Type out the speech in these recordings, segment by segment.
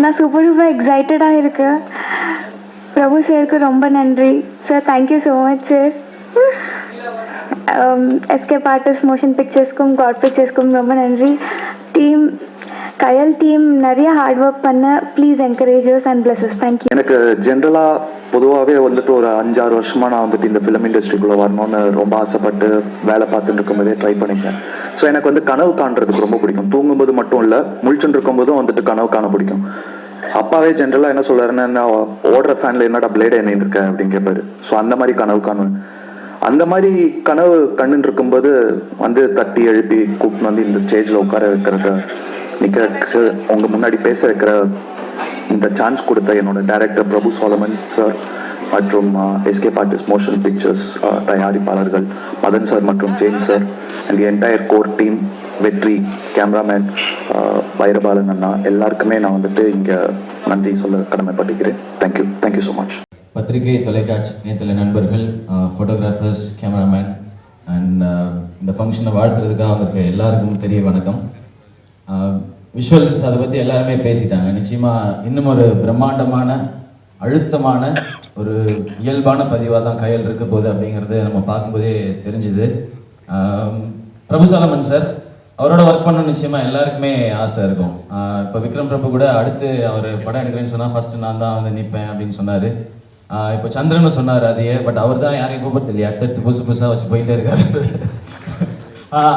நான் சூப்பர் எக்ஸைட்டடாக இருக்கேன். பிரபு சாருக்கு ரொம்ப நன்றி sir. Thank you so much sir. Escape artist motion பிக்சர்ஸ்க்கும் காட் பிக்சர்ஸ்க்கும் ரொம்ப நன்றி. டீம் கயல் டீம் நிறைய ஹார்ட் ஒர்க் பண்ண. Please encouragers and blessings. Thank you. எனக்கு ஜென்ரலாக பொதுவாகவே வந்துட்டு ஒரு 5-6 வருஷமாக நான் வந்துட்டு இந்த ஃபிலிம் இண்டஸ்ட்ரிக்குள்ளே வரணும்னு ரொம்ப ஆசைப்பட்டு வேலை பார்த்துட்டு இருக்கும்போதே ட்ரை பண்ணிட்டேன். ஸோ எனக்கு வந்து கனவு காண்றதுக்கு ரொம்ப பிடிக்கும். தூங்கும்போது மட்டும் இல்லை, முழிச்சுட்டு இருக்கும்போதும் வந்துட்டு கனவு காண பிடிக்கும். அப்பாவே ஜென்ரலாக என்ன சொல்றாருன்னா, ஓடுற ஃபேனில் என்னடா பிளேட் என்ன இருக்க அப்படின்னு கேட்பாரு. ஸோ அந்த மாதிரி கனவு காணுவேன். அந்த மாதிரி கனவு கண்ணுன்னு இருக்கும்போது வந்து தட்டி எழுப்பி கூப்பிட்டு வந்து இந்த ஸ்டேஜில் உட்கார வைக்கிறது, நிற்க உங்க முன்னாடி பேச வைக்கிற இந்த சான்ஸ் கொடுத்த என்னோட டைரக்டர் பிரபு சாலமன் சார் மற்றும் எஸ்கேப் ஆர்டிஸ்ட் மோஷன் பிக்சர்ஸ் தயாரிப்பாளர்கள் மதன் சார் மற்றும் James sir and entire core team, வெற்றி கேமராமேன் வைரபாலன் அண்ணா, எல்லாருக்குமே நான் வந்துட்டு இங்கே நன்றி சொல்ல கடமைப்பட்டுக்கிறேன். Thank you so much. பத்திரிகை, தொலைக்காட்சி இணையதள நண்பர்கள், ஃபோட்டோகிராஃபர்ஸ், கேமராமேன் அண்ட் இந்த ஃபங்க்ஷனை வாழ்த்துறதுக்காக வந்திருக்க எல்லாருக்கும் தெரிய வணக்கம். விஷுவல்ஸ் அதை பற்றி எல்லாருமே பேசிட்டாங்க. நிச்சயமாக இன்னும் ஒரு பிரம்மாண்டமான அழுத்தமான ஒரு இயல்பான பதிவாக தான் கயல் இருக்க போகுது அப்படிங்கிறது நம்ம பார்க்கும்போதே தெரிஞ்சுது. பிரபுசாலமன் சார் அவரோட ஒர்க் பண்ணணும் நிச்சயமாக எல்லாருக்குமே ஆசை இருக்கும். இப்போ விக்ரம் பிரபு கூட அடுத்து அவர் படம் எடுக்கிறேன்னு சொன்னால் ஃபஸ்ட்டு நான் தான் வந்து நிற்பேன் அப்படின்னு சொன்னார். இப்போ சந்திரன் சொன்னார் அதையே, பட் அவர் தான் யாரையும் கூப்பிட்டு இல்லையா, அடுத்தடுத்து புதுசாக வச்சு போயிட்டே இருக்காரு.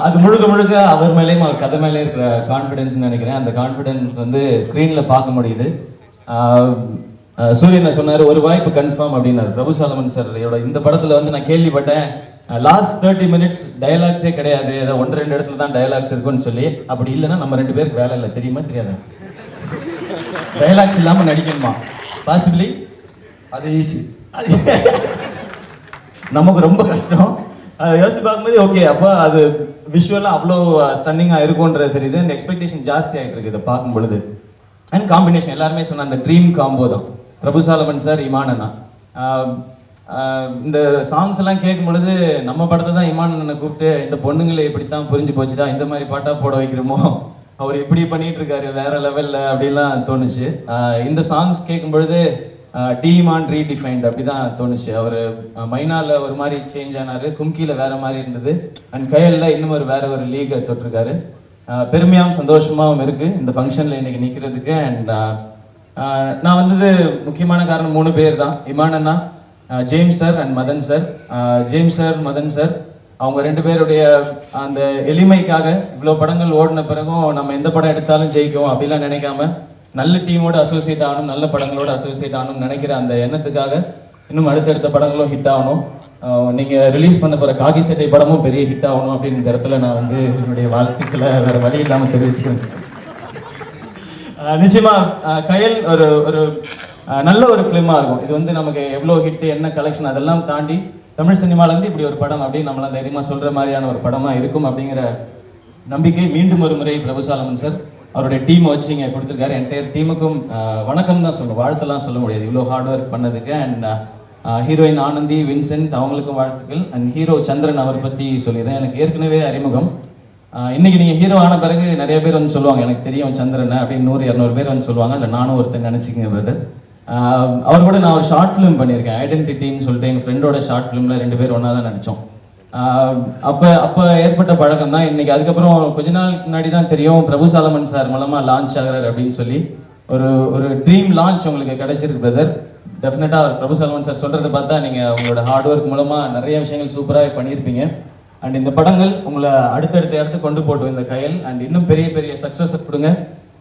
அது முழுக்க அவர் மேலேயும் அவர் கதை மேலே இருக்கிற கான்ஃபிடென்ஸ்னு நினைக்கிறேன். அந்த கான்ஃபிடென்ஸ் வந்து ஸ்க்ரீனில் பார்க்க முடியுது. சூரியனை சொன்னார் ஒரு வாய்ப்பு கன்ஃபார்ம் அப்படின்னாரு. பிரபு சாலமன் சாரோட இந்த படத்தில் வந்து நான் கேள்விப்பட்டேன் லாஸ்ட் 30 மினிட்ஸ் டயலாக்ஸே கிடையாது, ஏதோ 1-2 இடத்துல தான் டயலாக்ஸ் இருக்குன்னு சொல்லி. அப்படி இல்லைன்னா நம்ம 2 பேருக்கு வேலை இல்லை, தெரியுமா தெரியாதா? டயலாக்ஸ் இல்லாமல் நடிக்கணுமா? பாசிபிளி அது ஈஸி, நமக்கு ரொம்ப கஷ்டம். அதை யோசிச்சு பார்க்கும்போது ஓகே, அப்போ அது விஷுவலாக அவ்வளோ ஸ்டன்னிங்காக இருக்கும்ன்றது தெரியுது. அந்த எக்ஸ்பெக்டேஷன் ஜாஸ்தி ஆகிட்டு இருக்குது இதை பார்க்கும் பொழுது. அண்ட் காம்பினேஷன் எல்லாருமே சொன்ன அந்த ட்ரீம் காம்போ தான் பிரபு சாலமன் சார், இமான் அண்ணா. இந்த சாங்ஸ் எல்லாம் கேட்கும் பொழுது நம்ம படத்தை தான் இமான் அண்ணனை கூப்பிட்டு இந்த பொண்ணுங்களை எப்படித்தான் புரிஞ்சு போச்சுட்டா, இந்த மாதிரி பாட்டாக போட வைக்கிறோமோ, அவர் எப்படி பண்ணிட்டு இருக்காரு வேற லெவலில் அப்படிலாம் தோணுச்சு. இந்த சாங்ஸ் கேட்கும் பொழுது டீமான் ரீடிஃபைன்ட் அப்படி தான் தோணுச்சு. அவர் மைனால ஒரு மாதிரி சேஞ்ச் ஆனார், கும்கியில் வேற மாதிரி இருந்தது, அண்ட் கயலில் இன்னும் வேற ஒரு லீகை தொட்டிருக்காரு. பெருமையாகவும் சந்தோஷமாகவும் இருக்குது இந்த ஃபங்க்ஷனில் இன்னைக்கு நிற்கிறதுக்கு. அண்ட் நான் வந்தது முக்கியமான காரணம் 3 பேர் தான். இமான் அண்ணா, James sir and Madhan sir. James sir, Madhan sir அவங்க 2 பேருடைய அந்த எளிமைக்காக இவ்வளோ படங்கள் ஓடின பிறகும் நம்ம எந்த படம் எடுத்தாலும் ஜெயிக்கும் அப்படிலாம் நினைக்காம நல்ல டீமோட அசோசியேட் ஆகணும், நல்ல படங்களோட அசோசியேட் ஆகணும்னு நினைக்கிற அந்த எண்ணத்துக்காக இன்னும் அடுத்தடுத்த படங்களும் ஹிட் ஆகணும். நீங்கள் ரிலீஸ் பண்ண போகிற காக்கி சட்டை படமும் பெரிய ஹிட் ஆகணும் அப்படிங்கிற இடத்துல நான் வந்து என்னுடைய வாழ்த்துக்களை வேறு வழி இல்லாமல் தெரிவிச்சுக்கிறேன். நிச்சயமாக கயல் ஒரு ஒரு நல்ல ஒரு ஃபிலிமாக இருக்கும். இது வந்து நமக்கு எவ்வளோ ஹிட், என்ன கலெக்ஷன் அதெல்லாம் தாண்டி தமிழ் சினிமாலேருந்து இப்படி ஒரு படம் அப்படின்னு நம்மளாம் தைரியமாக சொல்கிற மாதிரியான ஒரு படமாக இருக்கும் அப்படிங்கிற நம்பிக்கை மீண்டும் ஒரு முறை பிரபு சாலமன் சார் அவருடைய டீமை வச்சு இங்கே கொடுத்துருக்காரு. என்டையர் டீமுக்கும் வணக்கம் தான் சொல்லணும், வாழ்த்தெல்லாம் சொல்ல முடியாது இவ்வளோ ஹார்ட் ஒர்க் பண்ணதுக்கு. அண்ட் ஹீரோயின் ஆனந்தி, வின்சென்ட் அவங்களுக்கும் வாழ்த்துக்கள். அண்ட் ஹீரோ சந்திரன் அவர் பற்றி சொல்லிடுறேன். எனக்கு ஏற்கனவே அறிமுகம். இன்னைக்கு நீங்கள் ஹீரோ ஆன பிறகு நிறைய பேர் வந்து சொல்லுவாங்க எனக்கு தெரியும் சந்திரனை அப்படின்னு 100-200 பேர் வந்து சொல்லுவாங்க. அதில் நானும் ஒருத்தன் நினச்சிக்கங்க பிரதர். அவர் கூட நான் ஒரு ஷார்ட் ஃபிலிம் பண்ணியிருக்கேன், ஐடென்டிட்டின்னு சொல்லிட்டு. எங்கள் ஃப்ரெண்டோட ஷார்ட் ஃபிலிமில் 2 பேர் ஒன்றா தான் நடித்தோம். அப்போ ஏற்பட்ட பழக்கம் தான். இன்னைக்கு அதுக்கப்புறம் கொஞ்ச நாள் முன்னாடி தான் தெரியும் பிரபு சாலமன் சார் மூலமாக லான்ச் ஆகிறார் அப்படின்னு சொல்லி. ஒரு ட்ரீம் லான்ச் உங்களுக்கு கிடைச்சிருக்கு பிரதர். டெஃபினட்டாக பிரபு சாலமன் சார் சொல்கிறத பார்த்தா நீங்கள் உங்களோட ஹார்ட் ஒர்க் மூலமாக நிறைய விஷயங்கள் சூப்பராக பண்ணியிருப்பீங்க. அண்ட் இந்த படங்கள் உங்களை அடுத்தடுத்த இடத்துக்கு கொண்டு போட்டோம் இந்த கயல். அண்ட் இன்னும் பெரிய பெரிய சக்ஸஸை கொடுங்க.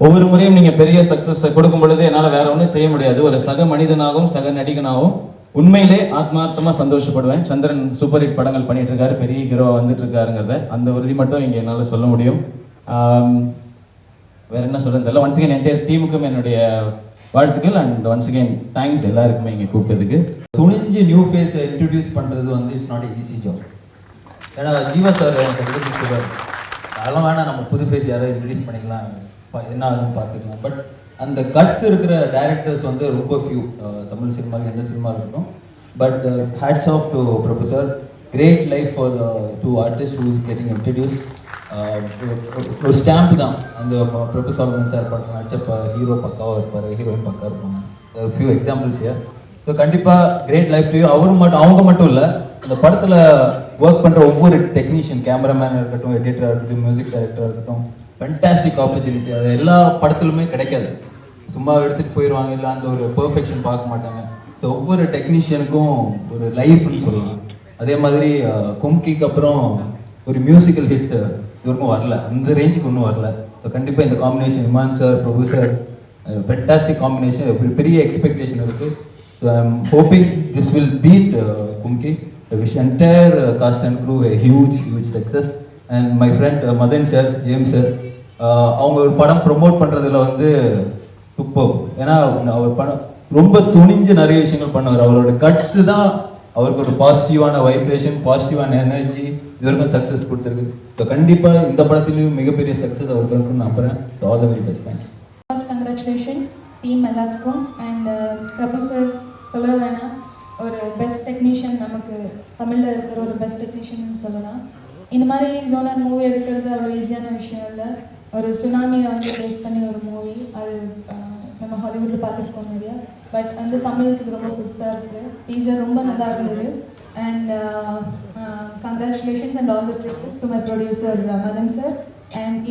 ஒவ்வொரு முறையும் நீங்கள் பெரிய சக்ஸஸை கொடுக்கும் பொழுது என்னால் வேற ஒன்றும் செய்ய முடியாது. ஒரு சக மனிதனாகவும் சக நடிகனாகவும் உண்மையிலே ஆத்மார்த்தமாக சந்தோஷப்படுவேன். சந்திரன் சூப்பர் ஹிட் படங்கள் பண்ணிட்டு இருக்காரு, பெரிய ஹீரோவாக வந்துட்டு இருக்காருங்கிறத அந்த உறுதி மட்டும் இங்கே என்னால் சொல்ல முடியும். வேற என்ன சொல்றது தெரியல. ஒன்ஸ் அகேன் என்டையர் டீமுக்கும் என்னுடைய வாழ்த்துக்கள். அண்ட் ஒன்ஸ் அகேன் தேங்க்ஸ் எல்லாருக்குமே இங்கே கூப்பிட்டதுக்கு. துணிஞ்சு நியூ ஃபேஸை இன்ட்ரடியூஸ் பண்ணுறது வந்து இட்ஸ் நாட் ஈஸி ஜாப். ஏன்னா ஜீவா சார் எனக்கு சொல்லுவார், அதெல்லாம் வேணாம், நம்ம புது ஃபேஸ் யாராவது இன்ட்ரடியூஸ் பண்ணிக்கலாம், என்ன ஆகுதுன்னு பார்த்துக்கலாம். பட் அந்த கட்ஸ் இருக்கிற டைரக்டர்ஸ் வந்து ரொம்ப ஃபியூ தமிழ் சினிமாவுக்கு, எந்த சினிமா இருக்கட்டும். But hats off to professor, great life for the 2 artists who is getting introduced. ஒரு ஸ்டாம்ப் தான் அந்த பிரபு சாலமன் சார் படத்தில் நடிச்சப்போ ஹீரோ பக்காவாக இருப்பார், ஹீரோயின் பக்காவாக இருப்பாங்க. Few examples here. ஸோ கண்டிப்பாக கிரேட் லைஃப் டு யூ. அவங்க மட்டும் இல்லை, இந்த படத்தில் ஒர்க் பண்ணுற ஒவ்வொரு டெக்னீஷியன், கேமராமேனாக இருக்கட்டும், எடிட்டராக இருக்கட்டும், மியூசிக் டைரக்டராக இருக்கட்டும், ஃபென்டாஸ்டிக் ஆப்பர்ச்சுனிட்டி. அது எல்லா படத்துலுமே கிடைக்காது. சும்மா எடுத்துகிட்டு போயிடுவாங்க, இல்லை அந்த ஒரு பெர்ஃபெக்ஷன் பார்க்க மாட்டாங்க. ஸோ ஒவ்வொரு டெக்னீஷியனுக்கும் ஒரு லைஃப்னு சொல்லலாம். அதே மாதிரி கும்கிக்கு அப்புறம் ஒரு மியூசிக்கல் ஹிட் இவருக்கும் வரல, அந்த ரேஞ்சுக்கு ஒன்றும் வரல. ஸோ கண்டிப்பாக இந்த combination, Imman sir, Prabhu sir, fantastic combination. பெரிய எக்ஸ்பெக்டேஷன் இருக்குது. So I am hoping this will beat Kumki. Wish entire cast and crew a huge success. And my friend Madan sir, James sir, அவங்க ஒரு படம் ப்ரொமோட் பண்ணுறதுல வந்து சூப்பர். ஏன்னா அவர் படம் ரொம்ப துணிஞ்சு நிறைய விஷயங்கள் பண்ணுவார். அவரோட கட்ஸு தான் அவருக்கு ஒரு பாசிட்டிவான வைப்ரேஷன், பாசிட்டிவான எனர்ஜி இது வரைக்கும் சக்ஸஸ் கொடுத்துருக்கு. ஸோ கண்டிப்பாக இந்த படத்துலையும் மிகப்பெரிய சக்ஸஸ் அவருக்கு இருக்குன்னு நம்புகிறேன். So all the very best. Thank you. First congratulations team எல்லாத்துக்கும். அண்ட் பிரபு சார் சொல்ல வேணாம், ஒரு பெஸ்ட் டெக்னீஷியன், நமக்கு தமிழில் இருக்கிற ஒரு பெஸ்ட் டெக்னீஷியன் சொல்லலாம். இந்த மாதிரி ஜோனர் மூவி எடுக்கிறது அவ்வளோ ஈஸியான விஷயம் இல்லை. ஒரு சுனாமியை வந்து பேஸ் பண்ணி ஒரு மூவி, அது நம்ம ஹாலிவுட்டில் பார்த்துருக்கோம் நிறையா. பட் வந்து தமிழுக்கு இது ரொம்ப புதுசாக இருக்குது. டீசர் ரொம்ப நல்லா இருந்தது. And congratulations and all the best to my producer Madan sir and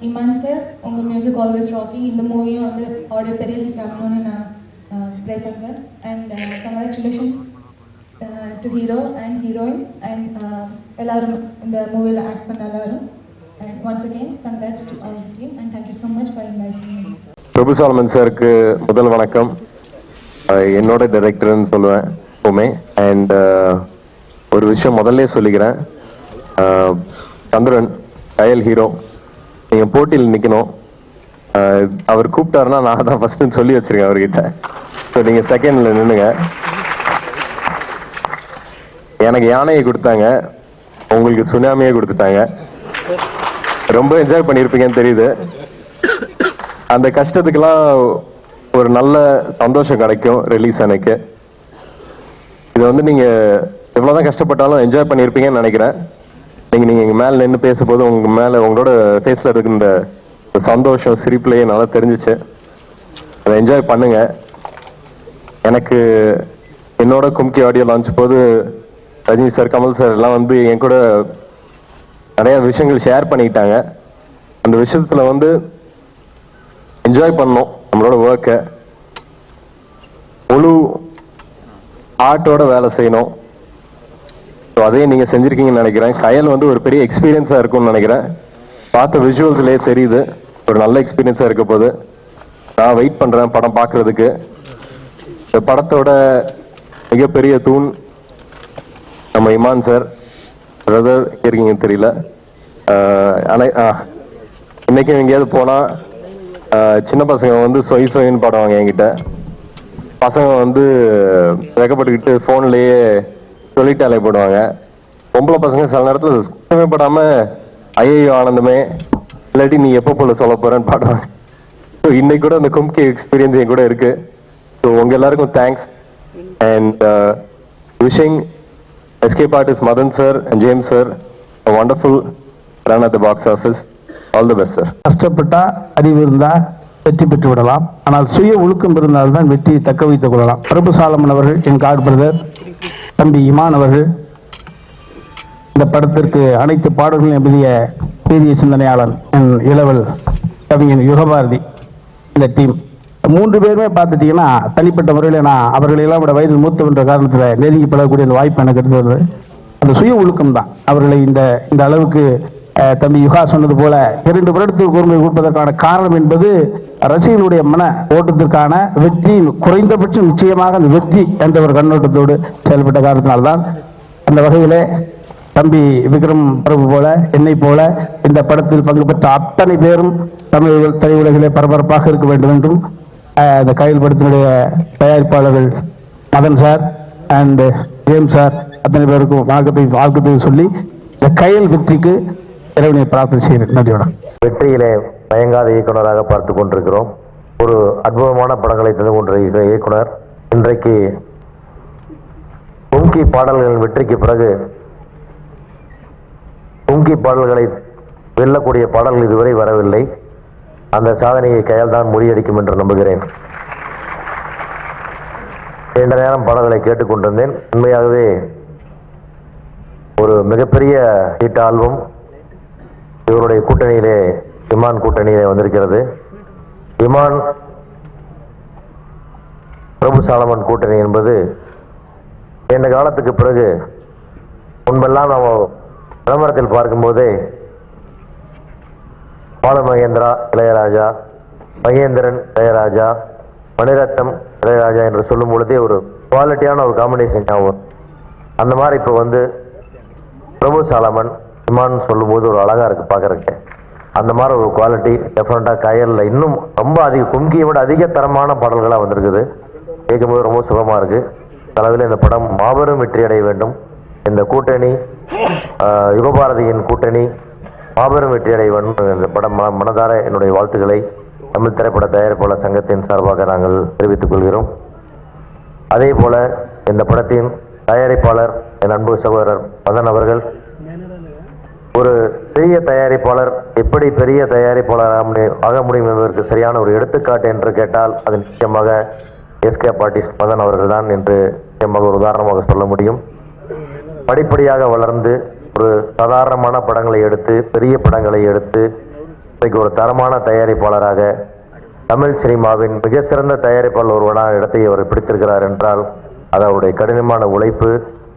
Imman sir. உங்கள் மியூசிக் ஆல்வேஸ் ராக்கிங். இந்த மூவியும் வந்து ஆடியோ பெரிய ஹிட் ஆகணும்னு நான் ப்ரே பண்ணுறேன். And congratulations to hero and heroine and எல்லாரும் இந்த மூவியில் ஆக்ட் பண்ண எல்லாரும். And once again congrats to all the team and thank you so much for inviting me. Prabhu Solomon சாருக்கு முதல் வணக்கம். என்னோட டைரக்டர்னு சொல்லுவேன் எப்பவுமே. அண்ட் ஒரு விஷயம் முதல்ல சொல்லிக்கிறேன், சந்திரன் கயல் ஹீரோ, நீங்கள் போட்டியில் நிற்கணும். அவர் கூப்பிட்டாருன்னா நான் தான் ஃபர்ஸ்ட்னு சொல்லி வச்சிருக்கேன் அவர்கிட்ட. ஸோ நீங்கள் செகண்டில் நின்றுங்க. எனக்கு யானையை கொடுத்தாங்க, உங்களுக்கு சுனாமியை கொடுத்துட்டாங்க. ரொம்ப என்ஜாய் பண்ணியிருப்பீங்கன்னு தெரியுது. அந்த கஷ்டத்துக்கெல்லாம் ஒரு நல்ல சந்தோஷம் கிடைக்கும் ரிலீஸ் அன்னைக்கு. இது வந்து நீங்கள் எவ்வளோதான் கஷ்டப்பட்டாலும் என்ஜாய் பண்ணியிருப்பீங்கன்னு நினைக்கிறேன். நீங்கள் இங்கே மேலே நின்று பேசும்போது உங்களோட ஃபேஸில் இருக்கிற சந்தோஷம் சிரிப்புலேயே நல்லா தெரிஞ்சிச்சு. அதை என்ஜாய் பண்ணுங்க. எனக்கு என்னோட கும்கி ஆடியோ லான்ச் போது ரஜினி சார், கமல் சார் எல்லாம் வந்து என் கூட நிறைய விஷயங்கள் ஷேர் பண்ணிக்கிட்டாங்க. அந்த விஷயத்தில் வந்து என்ஜாய் பண்ணோம் நம்மளோட ஒர்க்கை, முழு ஆர்ட்டோட வேலை செய்யணும். ஸோ அதே நீங்கள் செஞ்சுருக்கீங்கன்னு நினைக்கிறேன். கயல் வந்து ஒரு பெரிய எக்ஸ்பீரியன்ஸாக இருக்கும்னு நினைக்கிறேன். பார்த்த விஷுவல்ஸ்லேயே தெரியுது ஒரு நல்ல எக்ஸ்பீரியன்ஸாக இருக்க போது. நான் வெயிட் பண்ணுறேன் படம் பார்க்குறதுக்கு. இந்த படத்தோட மிகப்பெரிய தூண் நம்ம இமான் சார். பிரதர் இருக்கீங்கன்னு தெரியல, ஆனால் இன்றைக்கும் எங்கேயாவது போனால் சின்ன பசங்க வந்து சொயின்னு பாடுவாங்க என்கிட்ட. பசங்க வந்து வெக்கப்பட்டுக்கிட்டு ஃபோன்லேயே சொல்லிட்டாலே போடுவாங்க. பொம்பளை பசங்க சில நேரத்தில் சுத்தமே படாமல் ஐயோ ஆனந்தமே இல்லாட்டி நீ எப்போ போல சொல்ல போகிறேன்னு பாடுவாங்க. ஸோ இன்னைக்கு கூட அந்த கும்கி எக்ஸ்பீரியன்ஸ் என் கூட இருக்குது. ஸோ உங்கள் எல்லாருக்கும் thanks. And wishing escape artist Madan sir and James sir a wonderful run at the box office. All the best, sir. கஷ்டப்பட்டா அறிவு இருந்தால் வெற்றி பெற்று விடலாம், ஆனால் சுய ஒழுக்கம் இருந்தால்தான் வெற்றியை தக்க வைத்துக் கொள்ளலாம். பிரபு சாலமன் அவர்கள், என் காட் பிரதர் தம்பி இமான் அவர்கள், இந்த படத்திற்கு அனைத்து பாடல்களும் எழுதிய பெரிய சிந்தனையாளன் என் இளவல் கவிஞன் யுகபாரதி, இந்த டீம் 3 பேருமே பார்த்துட்டீங்கன்னா தனிப்பட்ட முறையில் நான் அவர்களெல்லாம் விட வயதில் மூத்தவென்ற காரணத்தில் நெருங்கி பழகக்கூடிய அந்த வாய்ப்பு எனக்கு எடுத்து வருது. அந்த சுய ஒழுக்கம் தான் அவர்களை இந்த அளவுக்கு தம்பி யுகா சொன்னது போல 2 வருடத்துக்கு ஒருமுறை கொடுப்பதற்கான காரணம் என்பது ரசிகர்களுடைய மன ஓட்டத்திற்கான வெற்றி, குறைந்தபட்சம் நிச்சயமாக அந்த வெற்றி என்ற ஒரு கண்ணோட்டத்தோடு செயல்பட்ட காரணத்தினால்தான். அந்த வகையிலே தம்பி விக்ரம் பிரபு போல என்னை போல இந்த படத்தில் பங்கு பெற்ற அத்தனை பேரும் தமிழ் திரையுலகிலே பரபரப்பாக இருக்க வேண்டும் என்றும் இந்த கயல் படத்தினுடைய தயாரிப்பாளர்கள் Madan sir and James sir அத்தனை பேருக்கும் வாழ்க்கத்தை சொல்லி இந்த கயல் வெற்றிக்கு இறைவனை பிரார்த்தனை செய்கிறேன். நன்றியோட வெற்றியிலே மயங்காத இயக்குனராக பார்த்து கொண்டிருக்கிறோம். ஒரு அற்புதமான படங்களை தந்து கொண்டிருக்கிற இயக்குனர் இன்றைக்கு கும்கி பாடல்களின் வெற்றிக்கு பிறகு கும்கி பாடல்களை வெல்லக்கூடிய பாடல்கள் இதுவரை வரவில்லை. அந்த சாதனையை கயல் தான் முறியடிக்கும் என்று நம்புகிறேன். நீண்ட நேரம் பாடல்களை கேட்டுக்கொண்டிருந்தேன். உண்மையாகவே ஒரு மிகப்பெரிய ஹிட் ஆல்பம் இவருடைய கூட்டணியிலே, இமான் கூட்டணியிலே வந்திருக்கிறது. இமான் பிரபு சாலமன் கூட்டணி என்பது நீண்ட காலத்துக்கு பிறகு, முன்பெல்லாம் நாம் விளம்பரத்தில் பார்க்கும்போதே பாலு மகேந்திரா இளையராஜா, மகேந்திரன் இளையராஜா, மணிரத்னம் இளையராஜா என்று சொல்லும் பொழுதே ஒரு குவாலிட்டியான ஒரு காம்பினேஷன் ஞாபகம். அந்த மாதிரி இப்போ வந்து பிரபு சாலமன் இமான் சொல்லும்போது ஒரு அழகாக இருக்குது பார்க்குறக்கு. அந்த மாதிரி ஒரு குவாலிட்டி டெஃபினட்டாக கயலில் இன்னும் ரொம்ப அதிக, கும்கியை விட அதிக தரமான பாடல்களாக வந்திருக்குது. கேட்கும்போது ரொம்ப சுகமாக இருக்குது. அளவில் இந்த படம் மாபெரும் வெற்றி அடைய வேண்டும். இந்த கூட்டணி, யுகபாரதியின் கூட்டணி மாபெரும் வெற்றி அடைய வேண்டும். இந்த படம் மனதார என்னுடைய வாழ்த்துக்களை தமிழ் திரைப்பட தயாரிப்பாளர் சங்கத்தின் சார்பாக நாங்கள் தெரிவித்துக் கொள்கிறோம். அதே போல இந்த படத்தின் தயாரிப்பாளர் என் அன்பு சகோதரர் மதன் அவர்கள் ஒரு பெரிய தயாரிப்பாளர் எப்படி பெரிய தயாரிப்பாளர் ஆக முடியும் என்பதற்கு சரியான ஒரு எடுத்துக்காட்டு என்று கேட்டால் அது நிச்சயமாக எஸ்கே ஆர்டிஸ்ட் மதன் அவர்கள் தான் என்று நிச்சயமாக ஒரு உதாரணமாக சொல்ல முடியும். படிப்படியாக வளர்ந்து ஒரு சாதாரணமான படங்களை எடுத்து பெரிய படங்களை எடுத்து இன்றைக்கு ஒரு தரமான தயாரிப்பாளராக தமிழ் சினிமாவின் மிக சிறந்த தயாரிப்பாளர் ஒருவனான இடத்தை அவர் பிடித்திருக்கிறார் என்றால் அது அவருடைய கடினமான உழைப்பு,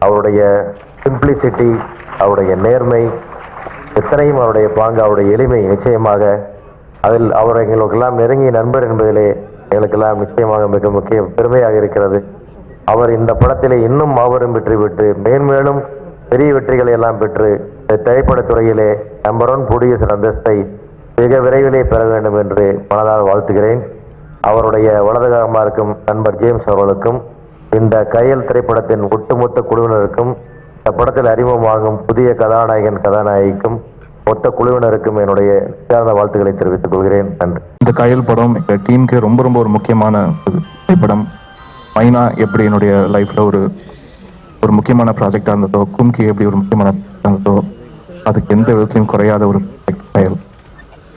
அவருடைய சிம்பிளிசிட்டி, அவருடைய நேர்மை, எத்தனையும் அவருடைய பாங்கு, அவருடைய எளிமை. நிச்சயமாக அதில் அவர் எங்களுக்கெல்லாம் நெருங்கிய நண்பர் என்பதிலே எங்களுக்கெல்லாம் நிச்சயமாக மிக முக்கிய பெருமையாக இருக்கிறது. அவர் இந்த படத்திலே இன்னும் மாபெரும் வெற்றி பெற்று மேன்மேலும் பெரிய வெற்றிகளை எல்லாம் பெற்று திரைப்படத்துறையிலே நம்பர் 1 ப்ரொடியூசர் அந்தஸ்தை மிக விரைவிலே பெற வேண்டும் என்று மனதால் வாழ்த்துகிறேன். அவருடைய வலதுகரமாக இருக்கும் நண்பர் ஜேம்ஸ் அவர்களுக்கும், இந்த கயல் திரைப்படத்தின் ஒட்டுமொத்த குழுவினருக்கும், இந்த படத்தில் அறிமுகமாகும் புதிய கதாநாயகன் கதாநாயகிக்கும் மொத்த குழுவினருக்கும் என்னுடைய சார்ந்த வாழ்த்துக்களை தெரிவித்துக் கொள்கிறேன். நன்றி. இந்த கயல் படம் எங்கள் டீமுக்கு ரொம்ப ரொம்ப ஒரு முக்கியமான திரைப்படம். மைனா எப்படி என்னுடைய லைஃப்பில் ஒரு முக்கியமான ப்ராஜெக்டாக இருந்ததோ, கும்கி எப்படி ஒரு முக்கியமான இருந்ததோ, அதுக்கு எந்த விதத்திலையும் குறையாத ஒரு கயல்.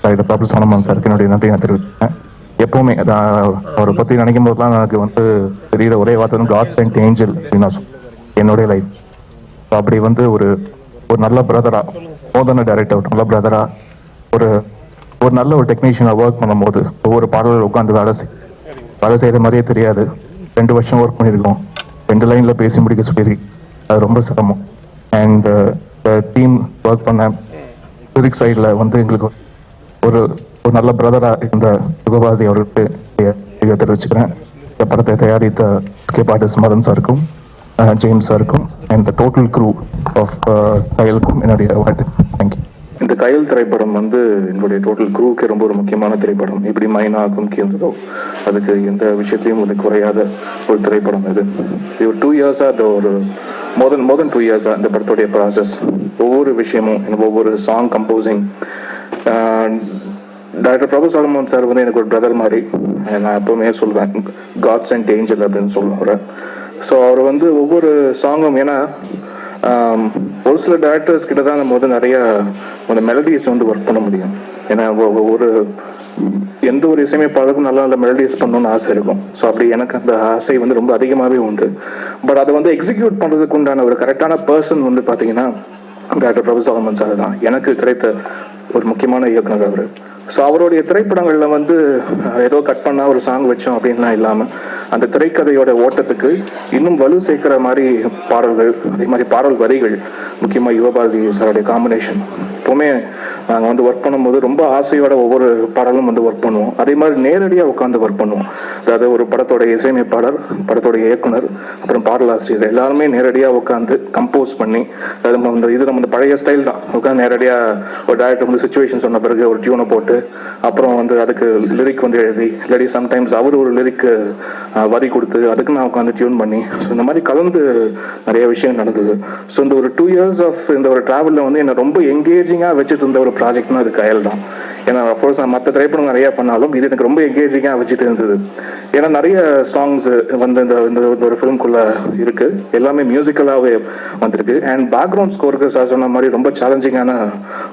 டாக்டர் பிரபு சாலமன் சாருக்கு என்னுடைய நன்றி நான் தெரிவித்தேன். எப்போவுமே அவரை பற்றி நினைக்கும் போதெல்லாம் எனக்கு வந்து தெரிகிற ஒரே வார்த்தை வந்து காட் சென்ட் ஏஞ்சல் அப்படின்னு என்னுடைய லைஃப். அப்படி வந்து ஒரு நல்ல பிரதரா, மோதன டைரக்டர், ஒரு நல்ல பிரதரா, ஒரு நல்ல ஒரு டெக்னீஷியனாக ஒர்க் பண்ணும்போது ஒவ்வொரு பாடல்கள் உட்காந்து வேலை செய்கிற மாதிரியே தெரியாது. 2 வருஷம் ஒர்க் பண்ணியிருக்கோம். 2 லைனில் பேசி முடிக்க சொல்லியிருக்கேன். அது ரொம்ப சிரமம். அண்ட் டீம் ஒர்க் பண்ண லிரிக் சைடில் வந்து எங்களுக்கு ஒரு நல்ல பிரதராக இந்த யுகபாரதி அவருக்கு தெரிவிச்சுக்கிறேன். இந்த படத்தை தயாரித்த எஸ்கே ஆர்டிஸ்ட் மதன் சாருக்கும், ஜேம்ஸ் சாருக்கும் and the total crew of கயலுக்கும் என்னுடைய வாழ்த்து. தேங்க்யூ. இந்த கயல் திரைப்படம் வந்து எங்களுடைய டோட்டல் க்ரூவுக்கு ரொம்ப ஒரு முக்கியமான திரைப்படம். இப்படி மைனா கும்கி இருந்ததோ அதுக்கு எந்த விஷயத்தையும் வந்து குறையாத ஒரு திரைப்படம் இது. 2 இயர்ஸாக ஒரு மோர் தென் 2 இயர்ஸாக இந்த படத்துடைய ப்ராசஸ், ஒவ்வொரு விஷயமும், ஒவ்வொரு சாங் கம்போசிங். டாக்டர் பிரபு சாலமன் சார் வந்து எனக்கு ஒரு பிரதர் மாதிரி. நான் எப்பவுமே சொல்வேன் காட் சென்ட் ஏஞ்சல் அப்படின்னு சொல்லுவார். ஸோ அவர் வந்து ஒவ்வொரு சாங்கும், ஏன்னா ஒரு சில டைரக்டர்ஸ் கிட்ட தான் நம்ம வந்து நிறைய அந்த மெலடிஸ் வந்து ஒர்க் பண்ண முடியும். ஏன்னா எந்த ஒரு இசையமைப்பாளருக்கும் நல்ல நல்ல மெலடிஸ் பண்ணணும்னு ஆசை இருக்கும். ஸோ அப்படி எனக்கு அந்த ஆசை வந்து ரொம்ப அதிகமாகவே உண்டு. பட் அதை வந்து எக்ஸிக்யூட் பண்ணுறதுக்கு உண்டான ஒரு கரெக்டான பர்சன் வந்து பார்த்தீங்கன்னா டாக்டர் பிரபு சாலமன் சார் தான் எனக்கு கிடைத்த ஒரு முக்கியமான இயக்குனர் அவர். ஸோ அவருடைய திரைப்படங்களில் வந்து ஏதோ கட் பண்ணால் ஒரு சாங் வச்சோம் அப்படின்லாம் இல்லாமல் அந்த திரைக்கதையோட ஓட்டத்துக்கு இன்னும் வலு சேர்க்கிற மாதிரி பாடல்கள், அதே மாதிரி பாடல் வரிகள், முக்கியமாக யுவபாரதி சாருடைய காம்பினேஷன். எப்போவுமே நாங்கள் வந்து ஒர்க் பண்ணும்போது ரொம்ப ஆசையோட ஒவ்வொரு பாடலும் வந்து ஒர்க் பண்ணுவோம். அதே மாதிரி நேரடியாக உட்காந்து ஒர்க் பண்ணுவோம். அதாவது ஒரு படத்தோட இசையமைப்பாளர், படத்தோட இயக்குனர், அப்புறம் பாடலாசிரியர் எல்லாருமே நேரடியாக உட்காந்து கம்போஸ் பண்ணி, அது நம்ம இந்த பழைய ஸ்டைல் தான். உட்காந்து நேரடியாக ஒரு டைரக்டர் வந்து சுச்சுவேஷன் சொன்ன பிறகு ஒரு டியூனை போட்டு அப்புறம் வந்து அதுக்கு லிரிக் வந்து எழுதி, இல்லாட்டி சம்டைம்ஸ் அவர் ஒரு லிரிக் வரி கொடுத்து அதுக்கு நான் உட்காந்து டியூன் பண்ணி, ஸோ இந்த மாதிரி கலந்து நிறைய விஷயம் நடந்தது. ஸோ இந்த ஒரு 2 இயர்ஸ் ஆஃப் இந்த ஒரு ட்ராவலில் வந்து என்னை ரொம்ப என்கேஜிங்காக வச்சுட்டு இருந்த ஒரு ப்ராஜெக்ட்னா அது கயல் தான். ஏன்னா அஃப்கோர்ஸ் நான் மற்ற திரைப்படம் நிறைய பண்ணாலும் இது எனக்கு ரொம்ப எங்கேஜிங்காக வச்சுட்டு இருந்தது. ஏன்னா நிறைய சாங்ஸ் வந்து இந்த ஒரு ஃபிலிம்குள்ளே இருக்கு, எல்லாமே மியூசிக்கலாகவே வந்திருக்கு. அண்ட் பேக்ரவுண்ட் ஸ்கோருக்கு சார் சொன்ன மாதிரி ரொம்ப சேலஞ்சிங்கான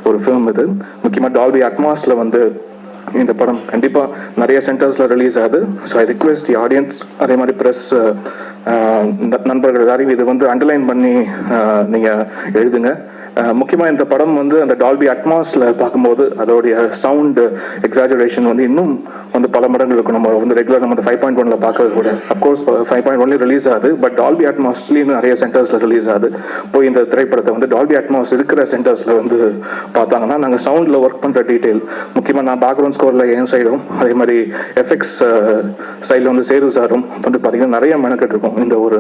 ஒரு ஃபிலிம் இது. முக்கியமாக டால்பி அட்மாஸில் வந்து இந்த படம் கண்டிப்பாக நிறைய சென்டர்ஸில் ரிலீஸ் ஆகுது. So I request the audience, அதே மாதிரி ப்ரெஸ் நண்பர்கள் எல்லாரையும் இது வந்து அண்டர்லைன் பண்ணி நீங்கள் எழுதுங்க. முக்கியமாக இந்த படம் வந்து அந்த டால்பி அட்மாஸில் பார்க்கும்போது அதோடைய சவுண்ட் எக்ஸாஜரேஷன் வந்து இன்னும் வந்து பல மடங்கு இருக்கும். நம்ம வந்து ரெகுலர் நம்ம 5.1 பார்க்கறது கூட அஃப்கோர்ஸ் 5.1 ரிலீஸ் ஆகுது, பட் டால்பி அட்மாஸ்லேயும் நிறைய சென்டர்ஸில் ரிலீஸ் ஆகுது. போய் இந்த திரைப்படத்தை வந்து டால்பி அட்மாஸ் இருக்கிற சென்டர்ஸில் வந்து பார்த்தாங்கன்னா நாங்கள் சவுண்டில் ஒர்க் பண்ணுற டீட்டெயில், முக்கியமாக நான் பேக்ரவுண்ட் ஸ்கோரில் என் சைடும் அதே மாதிரி எஃபெக்ட்ஸ் சைடில் வந்து சேரு சாரும் வந்து பார்த்தீங்கன்னா நிறைய மெனக்கெட்டு இருக்கும் இந்த ஒரு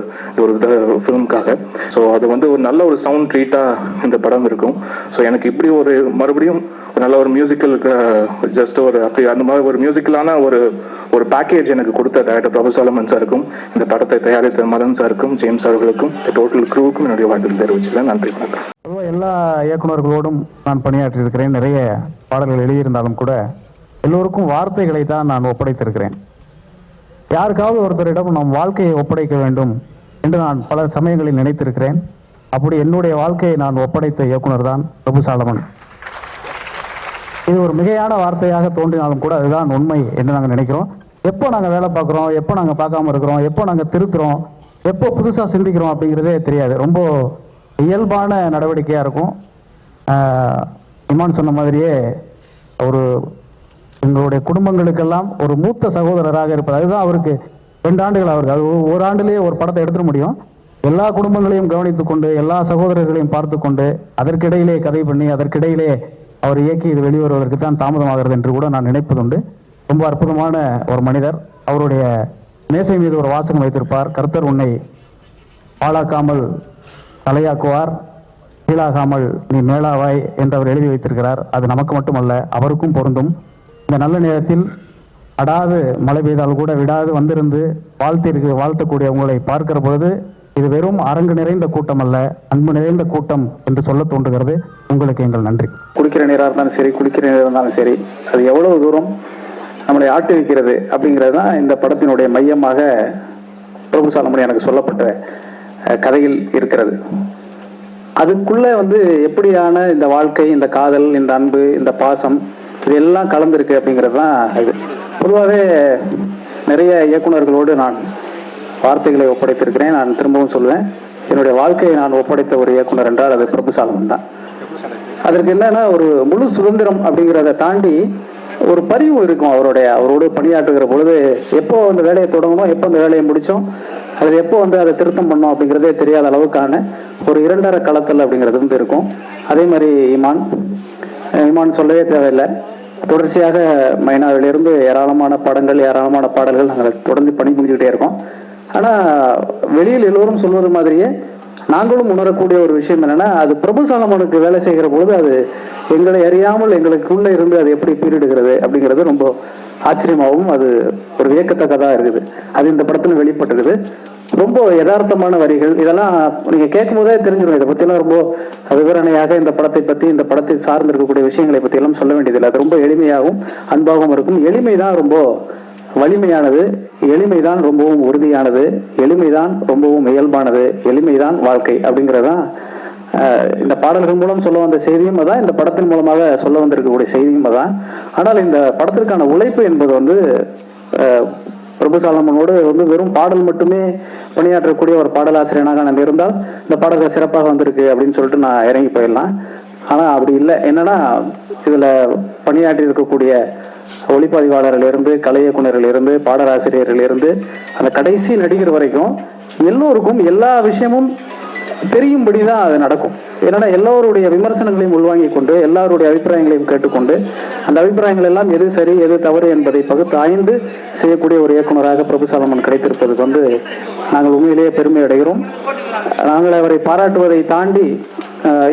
ஃபிலிமுக்காக. ஸோ அது வந்து ஒரு நல்ல ஒரு சவுண்ட் ட்ரீட்டாக இந்த படம் இருக்கும். ஸோ எனக்கு இப்படி ஒரு மறுபடியும் நல்ல ஒரு மியூசிக்கல் ஜஸ்ட் ஒரு அப்படி அந்த மாதிரி ஒரு மியூசிக்கலான ஒரு பேக்கேஜ் எனக்கு கொடுத்த டைரக்டர் பிரபு சாலமன் சாருக்கும், இந்த படத்தை தயாரித்த மதன் சாருக்கும், ஜேம்ஸ் அவர்களுக்கும், டோட்டல் க்ரூவுக்கும் என்னுடைய வாழ்த்துக்கள் தெரிவிச்சுக்கிறேன். நன்றி. பொதுவாக எல்லா இயக்குநர்களோடும் நான் பணியாற்றியிருக்கிறேன். நிறைய பாடல்கள் எழுதியிருந்தாலும் கூட எல்லோருக்கும் வார்த்தைகளை தான் நான் ஒப்படைத்திருக்கிறேன். யாருக்காவது ஒருத்தரிடம் நாம் வாழ்க்கையை ஒப்படைக்க வேண்டும் என்று நான் பல சமயங்களில் நினைத்திருக்கிறேன். அப்படி என்னுடைய வாழ்க்கையை நான் ஒப்படைத்த இயக்குனர் தான் பிரபு சாலமன். இது ஒரு மிகையான வார்த்தையாக தோன்றினாலும் கூட அதுதான் உண்மை என்று நாங்கள் நினைக்கிறோம். எப்போ நாங்கள் வேலை பார்க்குறோம், எப்போ நாங்கள் பார்க்காம இருக்கிறோம், எப்போ நாங்கள் திருத்துறோம், எப்போ புதுசாக சிந்திக்கிறோம் அப்படிங்கிறதே தெரியாது. ரொம்ப இயல்பான நடவடிக்கையாக இருக்கும். இமான் சொன்ன மாதிரியே ஒரு எங்களுடைய குடும்பங்களுக்கெல்லாம் ஒரு மூத்த சகோதரராக இருப்பது, அதுதான் அவருக்கு 2 ஆண்டுகள் அவருக்கு, அது ஒரு ஆண்டிலேயே ஒரு படத்தை எடுத்துட முடியும். எல்லா குடும்பங்களையும் கவனித்து கொண்டு, எல்லா சகோதரர்களையும் பார்த்து கொண்டு, அதற்கிடையிலே கதை பண்ணி, அதற்கிடையிலே அவர் இயக்கி இது வெளிவருவதற்கு தான் தாமதமாகிறது என்று கூட நான் நினைப்பதுண்டு. ரொம்ப அற்புதமான ஒரு மனிதர். அவருடைய மேசை மீது ஒரு வாசகம் வைத்திருப்பார், கர்த்தர் உன்னை பாழாக்காமல் தலையாக்குவார், கீழாகாமல் நீ மேலாவாய் என்று அவர் எழுதி வைத்திருக்கிறார். அது நமக்கு மட்டுமல்ல, அவருக்கும் பொருந்தும். இந்த நல்ல நேரத்தில் அடாது மழை பெய்தால் கூட விடாது வந்திருந்து வாழ்த்தக்கூடிய உங்களை பார்க்கிற பொழுது இது வெறும் அரங்கு நிறைந்த கூட்டம் அல்ல, அன்பு நிறைந்த கூட்டம் என்று சொல்ல தோன்றுகிறது. உங்களுக்கு எங்கள் நன்றி. குடிக்கிற நீராக இருந்தாலும் சரி, குடிக்கிற நீராக இருந்தாலும் சரி, அது எவ்வளவு தூரம் நம்மளை ஆட்டு வைக்கிறது அப்படிங்கிறது தான் இந்த படத்தினுடைய மையமாக பிரபு சாலமன் எனக்கு சொல்லப்பட்ட கதையில் இருக்கிறது. அதுக்குள்ள வந்து எப்படியான இந்த வாழ்க்கை, இந்த காதல், இந்த அன்பு, இந்த பாசம், இது எல்லாம் கலந்துருக்கு அப்படிங்கிறது தான் இது. பொதுவாகவே நிறைய இயக்குநர்களோடு நான் வார்த்தைகளை ஒப்படைத்திருக்கிறேன். நான் திரும்பவும் சொல்லுவேன், என்னுடைய வாழ்க்கையை நான் ஒப்படைத்த ஒரு இயக்குனர் என்றால் அது பிரபு சாலமன் தான். அதற்கு என்னன்னா ஒரு முழு சுதந்திரம் அப்படிங்கிறத தாண்டி ஒரு பரிவு இருக்கும். அவரோடு பணியாற்றுகிற பொழுது எப்போ அந்த வேலையை தொடங்கணும், எப்போ அந்த வேலையை முடித்தோம், அது எப்போ வந்து அதை திருத்தம் பண்ணோம் அப்படிங்கிறதே தெரியாத அளவுக்கான ஒரு 2.5 களத்தல் அப்படிங்கிறது வந்து இருக்கும். அதே மாதிரி இமான் சொல்லவே தேவையில்லை. தொடர்ச்சியாக மைனாவிலிருந்து ஏராளமான படங்கள், ஏராளமான பாடல்கள் நாங்கள் தொடர்ந்து பணி புரிஞ்சுக்கிட்டே இருக்கோம். ஆனால் வெளியில் எல்லோரும் சொல்வது மாதிரியே நாங்களும் உணரக்கூடிய ஒரு விஷயம் என்னன்னா, அது பிரபு சாலமனுக்கு வேலை செய்கிற பொழுது அது எங்களை அறியாமல் எங்களுக்குள்ள இருந்து அது எப்படி பீரிடுகிறது அப்படிங்கிறது ரொம்ப ஆச்சரியமாகவும் அது ஒரு வியக்கத்தக்கதாக இருக்குது. அது இந்த படத்துல வெளிப்பட்டிருக்குது. ரொம்ப யதார்த்தமான வரிகள், இதெல்லாம் நீங்க கேட்கும் போதே தெரிஞ்சிடும். இதை பத்தி எல்லாம் ரொம்ப விவரணையாக இந்த படத்தை பத்தி, இந்த படத்தை சார்ந்து இருக்கக்கூடிய விஷயங்களை பத்தி எல்லாம் சொல்ல வேண்டியதில்லை. அது ரொம்ப எளிமையாகவும் அன்பாகவும் இருக்கும். எளிமைதான் ரொம்ப வலிமையானது, எளிமைதான் ரொம்பவும் உறுதியானது, எளிமைதான் ரொம்பவும் இயல்பானது, எளிமைதான் வாழ்க்கை அப்படிங்கிறதான் இந்த பாடல்கள் மூலம் சொல்ல வந்த செய்தியும் அதான், இந்த படத்தின் மூலமாக சொல்ல வந்திருக்கக்கூடிய செய்தியும் அதான். ஆனால் இந்த படத்திற்கான உழைப்பு என்பது வந்து பிரபு சாலமனோடு வந்து வெறும் பாடல் மட்டுமே பணியாற்றக்கூடிய ஒரு பாடலாசிரியனாக நான் இருந்தால் இந்த பாடல்கள் சிறப்பாக வந்திருக்கு அப்படின்னு சொல்லிட்டு நான் இறங்கி போயிடலாம். ஆனால் அப்படி இல்லை. என்னன்னா இதுல பணியாற்றி இருக்கக்கூடிய ஒளிப்பதிவாளரிலிருந்து, கலை இயக்குநரிலிருந்து, பாடலாசிரியரிலிருந்து அந்த கடைசி நடிகர் வரைக்கும் எல்லோருக்கும் எல்லா விஷயமும் தெரியும்படிதான் அது நடக்கும். ஏன்னா எல்லோருடைய விமர்சனங்களையும் உள்வாங்கிக் கொண்டு, எல்லாருடைய அபிப்பிராயங்களையும் கேட்டுக்கொண்டு, அந்த அபிப்பிராயங்கள் எல்லாம் எது சரி எது தவறு என்பதை பகுத்து ஆய்ந்து செய்யக்கூடிய ஒரு இயக்குநராக பிரபு சாலமன் கிடைத்திருப்பதுக்கு வந்து நாங்கள் உண்மையிலேயே பெருமை அடைகிறோம். நாங்கள் அவரை பாராட்டுவதை தாண்டி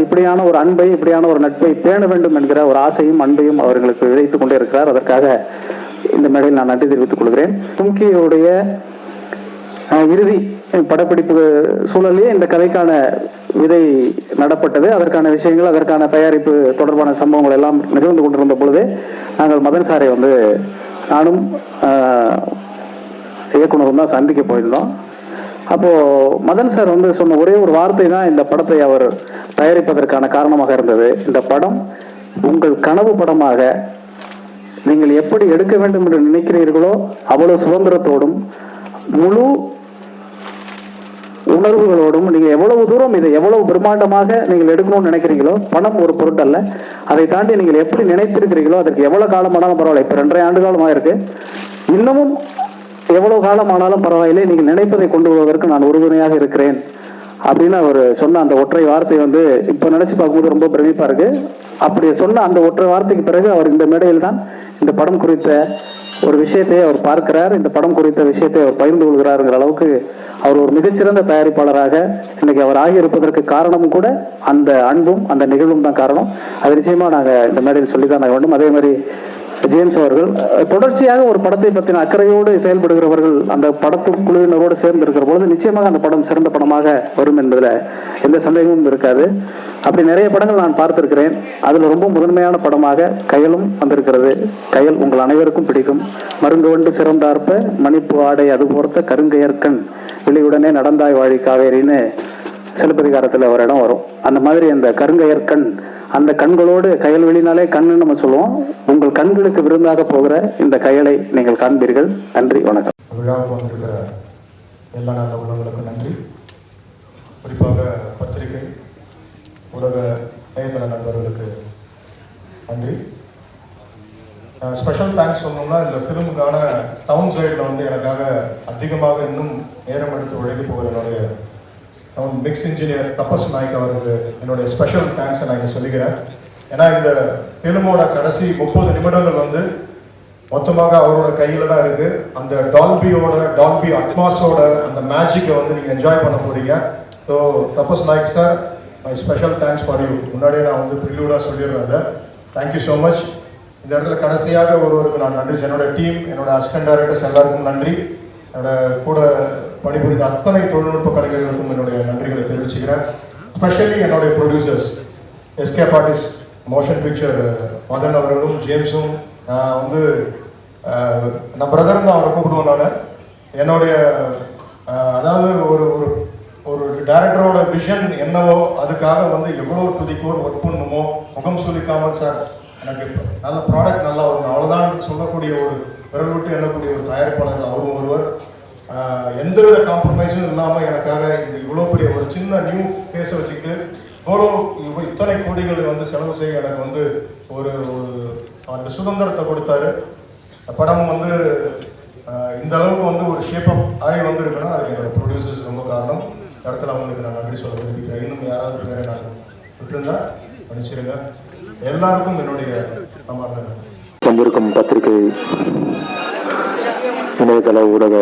இப்படியான ஒரு அன்பை, இப்படியான ஒரு நட்பை பேண வேண்டும் என்கிற ஒரு ஆசையும் அன்பையும் அவர்களுக்கு விதைத்துக் கொண்டே இருக்கிறார். அதற்காக இந்த மேடையில் நான் நன்றி தெரிவித்துக் கொள்கிறேன். கும்கியுடைய இறுதி படப்பிடிப்பு சூழலே இந்த கதைக்கான விதை நடப்பட்டது. அதற்கான விஷயங்கள், அதற்கான தயாரிப்பு தொடர்பான சம்பவங்கள் எல்லாம் நிகழ்ந்து கொண்டிருந்த பொழுதே நாங்கள் மதன் சாரை வந்து நானும் இயக்குனரும் தான் சந்திக்க போயிருந்தோம். அப்போது மதன் சார் வந்து சொன்ன ஒரே ஒரு வார்த்தை தான் இந்த படத்தை அவர் தயாரிப்பதற்கான காரணமாக இருந்தது. இந்த படம் உங்கள் கனவு படமாக நீங்கள் எப்படி எடுக்க வேண்டும் என்று நினைக்கிறீர்களோ அவ்வளவு சுதந்திரத்தோடும் முழு உணர்வுகளோடும் நீங்கள் எவ்வளவு தூரம் இதை எவ்வளவு பிரம்மாண்டமாக நீங்கள் எடுக்கணும்னு நினைக்கிறீங்களோ, பணம் ஒரு பொருட்டல்ல, அதை தாண்டி நீங்கள் எப்படி நினைத்திருக்கிறீர்களோ அதற்கு எவ்வளவு காலம் ஆனாலும் பரவாயில்ல. இப்போ 2.5 ஆண்டு காலமாக இருக்கு, இன்னமும் எவ்வளவு காலம் ஆனாலும் பரவாயில்லை, நீங்கள் நினைப்பதை கொண்டு வருவதற்கு நான் உறுதுணையாக இருக்கிறேன் அப்படின்னு அவர் சொன்ன அந்த ஒற்றை வார்த்தை வந்து இப்போ நினைச்சு பார்க்கும்போது ரொம்ப பிரமிப்பா இருக்கு. அப்படி சொன்ன அந்த ஒற்றை வார்த்தைக்கு பிறகு அவர் இந்த மேடையில் தான் இந்த படம் குறித்த ஒரு விஷயத்தை அவர் பார்க்கிறார், இந்த படம் குறித்த விஷயத்தை அவர் பகிர்ந்து கொள்கிறாருங்கிற அளவுக்கு அவர் ஒரு மிகச்சிறந்த தயாரிப்பாளராக இன்னைக்கு அவர் ஆகியிருப்பதற்கு காரணமும் கூட அந்த அன்பும் அந்த நிகழ்வும் தான் காரணம். அது நிச்சயமா நாங்கள் இந்த மேடையில் சொல்லித்தான் வேண்டும். அதே மாதிரி ஜேம்ஸ் அவர்கள் தொடர்ச்சியாக ஒரு படத்தை பற்றின அக்கறையோடு செயல்படுகிறவர்கள் அந்த படத்து குழுவினரோடு சேர்ந்து இருக்கிற பொழுது நிச்சயமாக அந்த படம் சிறந்த படமாக வரும் என்பதில் எந்த சந்தேகமும் இருக்காது. அப்படி நிறைய படங்கள் நான் பார்த்திருக்கிறேன். அதில் ரொம்ப முதன்மையான படமாக கயலும் வந்திருக்கிறது. கயல் உங்கள் அனைவருக்கும் பிடிக்கும். மருங்குவண்டு சிறந்தார்ப்ப மணிப்பு ஆடை அது போர்த்த கருங்கையற்கண் வெளியுடனே நடந்தாய் வாழி காவேரின்னு சிலப்பதிகாரத்தில் ஒரு இடம் வரும். அந்த மாதிரி அந்த கருங்கையற்கண், அந்த கண்களோடு கயல் வெளினாலே கண்ணு நம்ம சொல்லுவோம். உங்கள் கண்களுக்கு விருந்தாக போகிற இந்த கயலை நீங்கள் காண்பீர்கள். நன்றி, வணக்கம். விழாவுக்கு வந்திருக்கிற எல்லா நல்ல உள்ளவங்களுக்கும் நன்றி. குறிப்பாக பத்திரிகை ஊடக இணையதள நண்பர்களுக்கு நன்றி. ஸ்பெஷல் தேங்க்ஸ் சொல்லணும்னா இந்த ஃபிலிமுக்கான டவுன் சைடில் வந்து எனக்காக அதிகமாக இன்னும் நேரம் எடுத்து உழைக்க போகிற என்னுடைய மிக்ஸ் இன்ஜினியர் தபஸ் நாய்க் அவருக்கு என்னுடைய ஸ்பெஷல் தேங்க்ஸை நான் இங்கே சொல்லிக்கிறேன். ஏன்னா இந்த ஃபிலிமோட கடைசி 30 நிமிடங்கள் வந்து மொத்தமாக அவரோட கையில் தான் இருக்குது. அந்த டால்பி அட்மாஸோட அந்த மேஜிக்கை வந்து நீங்கள் என்ஜாய் பண்ண போகிறீங்க. So Tapas Naik sir, my special thanks for you. முன்னாடியே நான் வந்து ப்ரில்யூடாக சொல்லிடுறேன் அதை. Thank you so much. இந்த இடத்துல கடைசியாக ஒருவருக்கு நான் நன்றி, என்னோட டீம், என்னோட அசிஸ்டன்ட் டைரக்டர்ஸ் எல்லாருக்கும் நன்றி. என்னோட கூட பணிபுரிந்த அத்தனை தொழில்நுட்ப கலைஞர்களுக்கும் என்னுடைய நன்றிகளை தெரிவிச்சுக்கிறேன். ஸ்பெஷலி என்னுடைய producers escape artist motion picture Madan அவர்களும் ஜேம்ஸும், நான் வந்து நான் பிரதர் தான் அவரை கூப்பிடுவோம். நான் என்னுடைய அதாவது ஒரு ஒரு ஒரு டைரக்டரோட விஷன் என்னவோ அதுக்காக வந்து எவ்வளோ துதிக்கோர் ஒர்க் பண்ணுமோ முகம் சொல்லிக்காமல் சார் எனக்கு நல்ல ப்ராடக்ட் நல்லா வரும் அவ்வளோதான் சொல்லக்கூடிய ஒரு விரல் விட்டு எண்ணக்கூடிய ஒரு தயாரிப்பாளர்கள் அவரும் ஒருவர். எந்தவித காம்ப்ரமைஸும் இல்லாமல் எனக்காக இந்த இவ்வளோ பெரிய ஒரு சின்ன நியூ ஃபேஸை வச்சுக்கிட்டு இத்தனை கோடிகள் வந்து செலவு செய்ய எனக்கு வந்து ஒரு ஒரு அந்த சுதந்திரத்தை கொடுத்தாரு. படம் வந்து இந்த அளவுக்கு வந்து ஒரு ஷேப் அப் ஆகி வந்திருக்குன்னா அதுக்கு என்னோட ப்ரொடியூசர்ஸ் ரொம்ப காரணம். இடத்துல அவங்களுக்கு நான் நன்றி சொல்ல விரும்பிக்கிறேன். இன்னும் யாராவது பேரை நான் விட்டுருந்தா மன்னிச்சிருங்க. எல்லாருக்கும் என்னுடைய அமர்ந்தேன். வந்திருக்கும் பத்திரிகை இணையதள ஊடக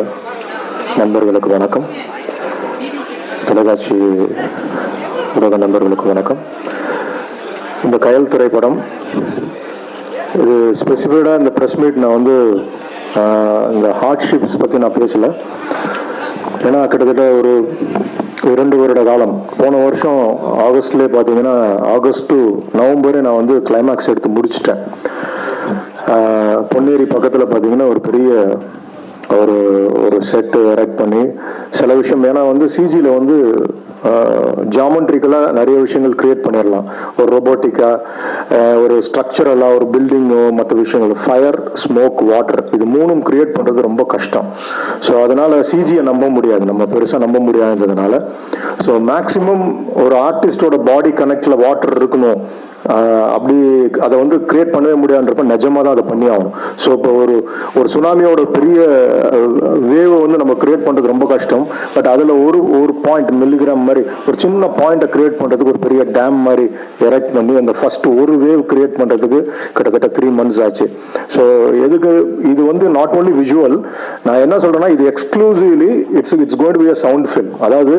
நண்பர்களுக்கு வணக்கம், தொலைக்காட்சி ஊடக நண்பர்களுக்கு வணக்கம். இந்த கயல் திரைப்படம் இது ஸ்பெசிஃபைடாக இந்த ப்ரெஸ் மீட் நான் வந்து இந்த ஹார்ட்ஷிப்ஸ் பற்றி நான் பேசலை. ஏன்னா கிட்டத்தட்ட ஒரு 2 வருட காலம், போன வருஷம் ஆகஸ்ட்லேயே பார்த்தீங்கன்னா ஆகஸ்ட் டு நவம்பரே நான் வந்து கிளைமேக்ஸ் எடுத்து முடிச்சிட்டேன். பொன்னேரி பக்கத்தில் பார்த்தீங்கன்னா ஒரு பெரிய ஒரு செட்டு எரெக்ட் பண்ணி சில விஷயம், ஏன்னா வந்து சிஜியில் வந்து ஜாமெண்ட்ரிக்கலாக நிறைய விஷயங்கள் கிரியேட் பண்ணிடலாம். ஒரு ரோபோட்டிக்காக ஒரு ஸ்ட்ரக்சரலாக ஒரு பில்டிங்கோ மற்ற விஷயங்கள், ஃபயர், ஸ்மோக், வாட்டர், இது 3ம் கிரியேட் பண்ணுறது ரொம்ப கஷ்டம். ஸோ அதனால் சிஜியை நம்ப முடியாது, நம்ம பெருசாக நம்ப முடியாதுன்றதுனால ஸோ மேக்ஸிமம் ஒரு ஆர்டிஸ்டோட பாடி கனெக்டில் வாட்டர் இருக்கணும், அப்படி அதை வந்து கிரியேட் பண்ணவே முடியாதுன்றப்ப நிஜமாக தான் அதை பண்ணி ஆகணும். ஸோ இப்போ ஒரு சுனாமியோட பெரிய வேவை வந்து நம்ம கிரியேட் பண்ணுறது ரொம்ப கஷ்டம். பட் அதில் ஒரு பாயிண்ட் மில்லிகிராம் மாதிரி ஒரு சின்ன பாயிண்ட்டை கிரியேட் பண்ணுறதுக்கு ஒரு பெரிய டேம் மாதிரி எரெக்ட் பண்ணி அந்த ஃபர்ஸ்ட் ஒரு வேவ் கிரியேட் பண்ணுறதுக்கு கிட்டத்தட்ட 3 months ஆச்சு. ஸோ எதுக்கு இது வந்து நாட் ஓன்லி விஷுவல், நான் என்ன சொல்கிறேன்னா இது exclusively it's going to be a sound film. அதாவது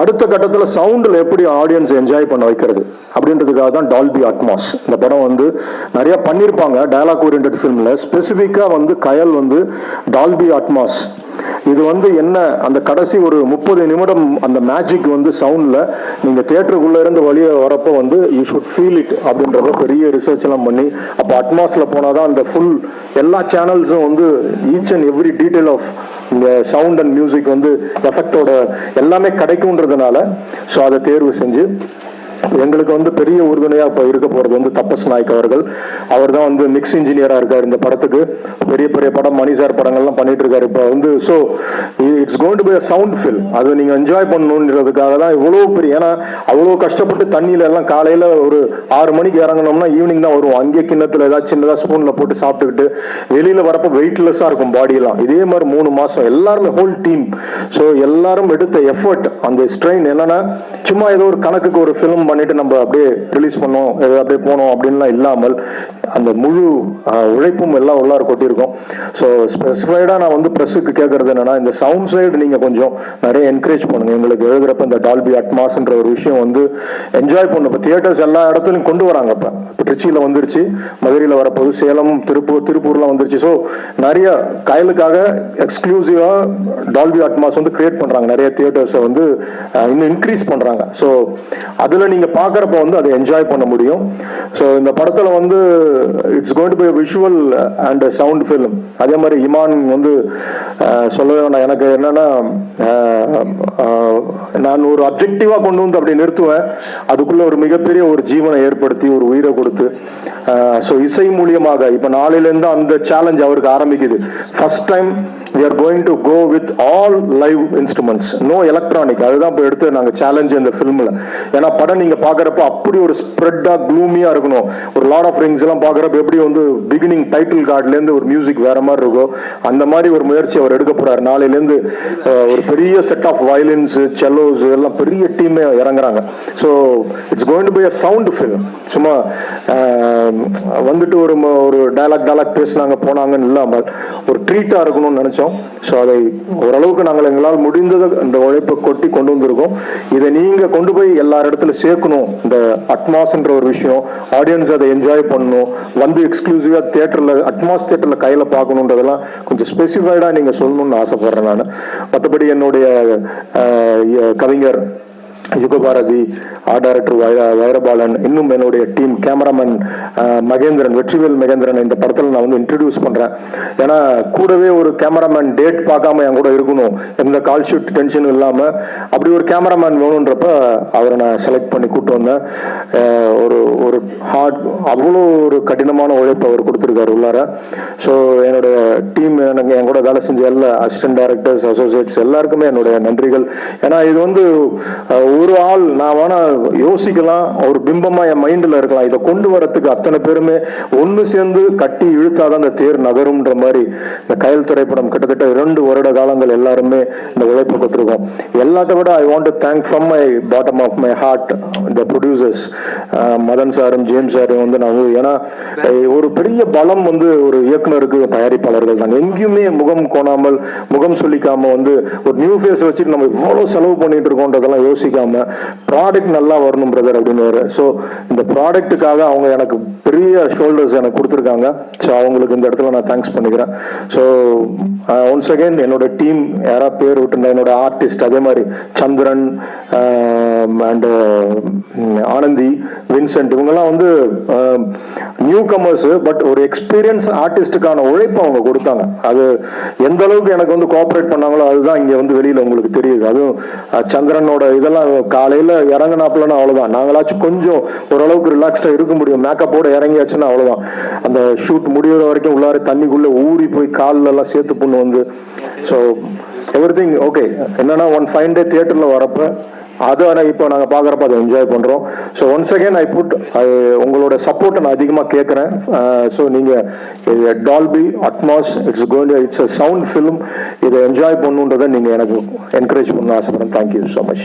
அடுத்த கட்டத்தில் சவுண்டில் எப்படி ஆடியன்ஸ் என்ஜாய் பண்ண வைக்கிறது அப்படின்றதுக்காக தான் டால்பி அட்மாஸ். இந்த படம் வந்து நிறைய பண்ணியிருப்பாங்க டயலாக் ஓரியன்டட் ஃபிலிமில், ஸ்பெசிஃபிக்காக வந்து கயல் வந்து டால்பி அட்மாஸ் இது வந்து என்ன அந்த கடைசி ஒரு 30 நிமிடம் அந்த மேஜிக் வந்து சவுண்டில் நீங்கள் தியேட்டருக்குள்ளே இருந்து வெளியே வரப்போ வந்து யூ ஷுட் ஃபீல் இட் அப்படின்றத பெரிய ரிசர்ச் எல்லாம் பண்ணி அப்போ அட்மாஸில் போனால் தான் அந்த ஃபுல் எல்லா சேனல்ஸும் வந்து each and every detail of இந்த சவுண்ட் அண்ட் மியூசிக் வந்து எஃபெக்டோட எல்லாமே கிடைக்கும்ன்றதுனால ஸோ அதை தேர்வு செஞ்சு எங்களுக்கு வந்து பெரிய உறுதுணையாக இப்போ இருக்க போகிறது வந்து தப்பஸ் நாயக் அவர்கள். அவர் தான் வந்து மிக்ஸ் இன்ஜினியராக இருக்கார் இந்த படத்துக்கு. பெரிய பெரிய படம் மணிசார் படங்கள்லாம் பண்ணிட்டு இருக்காரு இப்போ வந்து. So it's going to be a sound film. அது நீங்கள் என்ஜாய் பண்ணணுன்றதுக்காக தான் இவ்வளோ பெரிய, ஏன்னா அவ்வளோ கஷ்டப்பட்டு தண்ணியில எல்லாம் காலையில் ஒரு 6 மணிக்கு இறங்கணும்னா ஈவினிங் தான் வருவோம். அங்கேயே கிண்ணத்தில் ஏதாவது சின்னதாக ஸ்பூனில் போட்டு சாப்பிட்டுக்கிட்டு வெளியில் வரப்போ வெயிட்லெஸ்ஸாக இருக்கும் பாடியெல்லாம். இதே மாதிரி 3 மாதம் எல்லாருமே ஹோல் டீம். ஸோ எல்லாரும் எடுத்த எஃபர்ட் அந்த ஸ்ட்ரெயின் என்னன்னா சும்மா ஏதோ ஒரு கணக்குக்கு ஒரு ஃபிலிம் பண்ணிட்டு நம்ம அப்படியே ரிலீஸ் பண்ணோம் அப்படியே போனோம் அப்படின்லாம் இல்லாமல் அந்த முழு உழைப்பும் எல்லாம் உள்ளார கொட்டியிருக்கோம். ஸோ ஸ்பெசிஃபைடாக நான் வந்து ப்ரெஸ்ஸுக்கு கேட்கறது என்னன்னா இந்த சவுண்ட் சைடு நீங்கள் கொஞ்சம் நிறைய என்கரேஜ் பண்ணுங்க. எங்களுக்கு எழுதுறப்ப இந்த டால்பி அட்மாஸ்ன்ற ஒரு விஷயம் வந்து என்ஜாய் பண்ணும். இப்போ தியேட்டர்ஸ் எல்லா இடத்துலையும் கொண்டு வராங்க. இப்போ திருச்சியில் வந்துருச்சு, மதுரையில் வரப்போது, சேலம், திருப்பூர்லாம் வந்துருச்சு. ஸோ நிறைய கயலுக்காக எக்ஸ்க்ளூசிவாக டால்பி அட்மாஸ் வந்து கிரியேட் பண்ணுறாங்க. நிறைய தியேட்டர்ஸை வந்து இன்னும் இன்க்ரீஸ் பண்ணுறாங்க. ஸோ அதில் நீங்கள் பார்க்குறப்ப வந்து அதை என்ஜாய் பண்ண முடியும். ஸோ இந்த படத்தில் வந்து it's going to be visual and sound film. அதே மாதிரி இமான் வந்து சொல்லவே வேணாம். எனக்கு என்னன்னா நான் ஒரு அப்ஜெக்டிவாக கொண்டு வந்து அப்படி நிறுத்துவேன், அதுக்குள்ள ஒரு மிகப்பெரிய ஒரு ஜீவனை ஏற்படுத்தி ஒரு உயிரை கொடுத்து ஸோ இசை மூலியமாக இப்போ நாளையிலேருந்து அந்த சேலஞ்ச் அவருக்கு ஆரம்பிக்குது. First time we are going to go with all live instruments, no electronic. அதுதான் இப்போ எடுத்து நாங்கள் சேலஞ்ச் இந்த ஃபிலிமில். ஏன்னா படம் நீங்கள் பார்க்குறப்ப அப்படி ஒரு ஸ்ப்ரெட்டாக க்ளூமியாக இருக்கணும். ஒரு லார்ட் ஆஃப் ரிங்ஸ் எல்லாம் பார்க்குறப்ப எப்படி வந்து பிகினிங் டைட்டில் கார்ட்லேருந்து ஒரு மியூசிக் வேற மாதிரி இருக்கும், அந்த மாதிரி ஒரு முயற்சி அவர் எடுக்க போறாரு. நாளையிலேருந்து ஒரு பெரிய செட் ஆஃப் வயலின்ஸ், செல்லோஸ் எல்லாம் பெரிய டீமே இறங்குறாங்க. So it's going to be a sound film. சும்மா வந்துட்டு ஒரு டைலாக் பேசினாங்க போனாங்கன்னு இல்லாமல் ஒரு ட்ரீட்டாக இருக்கணும்னு நினச்சோம். ஸோ அதை ஓரளவுக்கு நாங்கள் எங்களால் முடிந்தது அந்த உழைப்பை கொட்டி கொண்டு வந்திருக்கோம். இதை நீங்கள் கொண்டு போய் எல்லா இடத்துல சேர்க்கணும். இந்த அட்மாஸ்ன்ற ஒரு விஷயம், ஆடியன்ஸ் அதை என்ஜாய் பண்ணணும், வந்து எக்ஸ்க்ளூசிவாக தியேட்டரில் அட்மாஸ் தியேட்டரில் கையில் பார்க்கணுன்றதெல்லாம் கொஞ்சம் ஸ்பெசிஃபைடாக நீங்கள் சொல்லணும்னு ஆசைப்படுறேன் நான். மற்றபடி என்னுடைய கவிஞர் யுகபாரதி, ஆர்ட் டைரக்டர் வைரபாலன், இன்னும் என்னுடைய டீம் கேமராமேன் மகேந்திரன், வெற்றிவேல் மகேந்திரன் இந்த படத்தில் நான் வந்து இன்ட்ரடியூஸ் பண்ணுறேன். ஏன்னா கூடவே ஒரு கேமராமேன் டேட் பார்க்காம என் கூட இருக்கணும், எந்த கால் ஷூட் டென்ஷனும் இல்லாமல் அப்படி ஒரு கேமராமேன் வேணுன்றப்ப அவரை நான் செலக்ட் பண்ணி கூப்பிட்டு வந்தேன். ஒரு ஹார்ட் அவ்வளோ ஒரு கடினமான உழைப்பு அவர் கொடுத்துருக்காரு உள்ளார. ஸோ என்னுடைய டீம், எனக்கு என் கூட வேலை செஞ்ச எல்லா அசிஸ்டன்ட் டைரக்டர்ஸ், அசோசியேட்ஸ் எல்லாருக்குமே என்னுடைய நன்றிகள். ஏன்னா இது வந்து ஒரு ஆள் நான் வேணா யோசிக்கலாம், ஒரு பிம்பமா என் மைண்டில் இருக்கலாம், இதை கொண்டு வரத்துக்கு அத்தனை பேருமே ஒன்று சேர்ந்து கட்டி இழுத்தாதான் அந்த தேர் நகரும்ன்ற மாதிரி இந்த கயல் திரைப்படம் கிட்டத்தட்ட 2 வருட காலங்கள் எல்லாருமே இந்த உழைப்பு கொடுத்துருக்கோம். எல்லாத்த விட I want to thank from my bottom of my heart இந்த ப்ரொடியூசர்ஸ் மதன் சாரும் ஜேம்ஸ் சாரும் வந்து நான் ஏன்னா ஒரு பெரிய பலம் வந்து ஒரு இயக்குனருக்கு தயாரிப்பாளர்கள் தான். எங்கேயுமே முகம் கோணாமல் முகம் சொல்லிக்காம வந்து ஒரு நியூ ஃபேஸ் வச்சுட்டு நம்ம இவ்வளோ செலவு பண்ணிட்டு இருக்கோன்றதெல்லாம் யோசிக்காம ப்ராடக்ட் நல்லா வரணும் பிரதர் அப்படின்னு. ஸோ இந்த ப்ராடக்ட்டுக்காக அவங்க எனக்கு பெரிய ஷோல்டர்ஸ் எனக்கு கொடுத்துருக்காங்க. ஸோ அவங்களுக்கு இந்த இடத்துல நான் தேங்க்ஸ் பண்ணிக்கிறேன். ஸோ ஒன்ஸ் அகெயின் என்னோட டீம் யாரா பேர் விட்டுருந்தா என்னோட ஆர்டிஸ்ட், அதே மாதிரி சந்திரன் அண்ட் ஆனந்தி, வின்சென்ட், இவங்கெல்லாம் வந்து நியூ கமர்ஸ், பட் ஒரு எக்ஸ்பீரியன்ஸ் ஆர்டிஸ்டுக்கான உழைப்பு அவங்க கொடுத்தாங்க. அது எந்த அளவுக்கு எனக்கு வந்து கோஆப்ரேட் பண்ணாங்களோ அதுதான் இங்கே வந்து வெளியில் உங்களுக்கு தெரியுது. அதுவும் சந்திரனோட இதெல்லாம் காலையில் இறங்கினாப்புலன்னா அவ்வளோதான். நாங்களாச்சும் கொஞ்சம் ஓரளவுக்கு ரிலாக்ஸ்டாக இருக்க முடியும். மேக்கப்போட இறங்கியாச்சுன்னா அவ்வளோதான். அந்த ஷூட் முடிகிற வரைக்கும் உள்ளார தண்ணிக்குள்ளே ஊறி போய் காலில் எல்லாம் சேர்த்து பொண்ணு வந்து. So everything okay. என்னன்னா ஒன் ஃபைன் டே தியேட்டரில் வரப்போ அதை இப்போ நாங்கள் பார்க்குறப்ப அதை என்ஜாய் பண்ணுறோம். ஸோ ஒன்ஸ் அகேன் உங்களோட சப்போர்ட்டை நான் அதிகமாக கேட்குறேன். ஸோ நீங்கள் Dolby Atmos it's a sound film, இதை என்ஜாய் பண்ணுன்றதை நீங்கள் எனக்கு என்கரேஜ் பண்ண ஆசைப்படுறேன். Thank you so much.